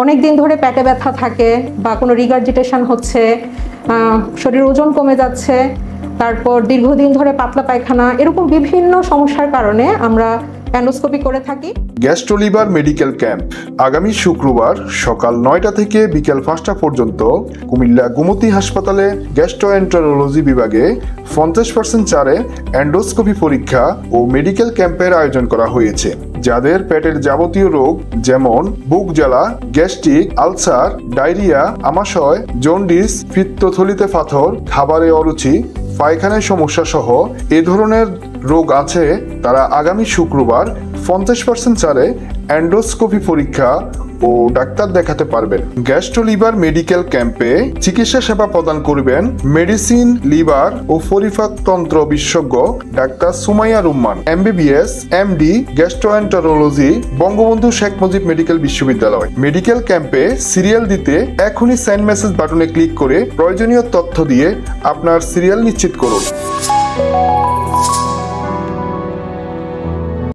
অনেক দিন ধরে পেটে ব্যথা থাকে বা কোনো রিগার্জিটেশন হচ্ছে, শরীরের ওজন কমে যাচ্ছে, তারপর দীর্ঘদিন ধরে পাতলা পায়খানা, এরকম বিভিন্ন সমস্যার কারণে আমরা এন্ডোস্কোপি করে থাকি। গ্যাস্ট্রোলিভার মেডিকেল ক্যাম্প আগামী শুক্রবার সকাল 9টা থেকে বিকেল 5টা পর্যন্ত কুমিল্লা গোমতী হাসপাতালে গ্যাস্ট্রোএন্টারোলজি বিভাগে 50% ছাড়ে এন্ডোস্কোপি পরীক্ষা ও মেডিকেল ক্যাম্পের আয়োজন করা হয়েছে। যাদের পেটের যাবতীয় রোগ যেমন বুক জ্বালা, গ্যাস্ট্রিক, আলসার, ডায়রিয়া, আমাশয়, জন্ডিস, পিত্তথলিতে পাথর, খাবারে অরুচি, পায়খানায় সমস্যা সহ এ ধরনের রোগ আছে, তারা আগামী শুক্রবার 50% ছাড়ে এন্ডোস্কোপি পরীক্ষা ও ডাক্তার দেখাতে পারবেন। গ্যাস্ট্রোলিভার মেডিকেল ক্যাম্পে চিকিৎসা সেবা প্রদান করবেন মেডিসিন, লিভার ও পরিপাকতন্ত্র বিশেষজ্ঞ doctor Sumaiya Rumman, MBBS, MD, gastroenterology, Bangabandhu Sheikh Mujib medical বিশ্ববিদ্যালয়। মেডিকেল ক্যাম্পে সিরিয়াল দিতে এখনই সেন্ড মেসেজ বাটনে ক্লিক করে প্রয়োজনীয় তথ্য দিয়ে আপনার সিরিয়াল নিশ্চিত করুন।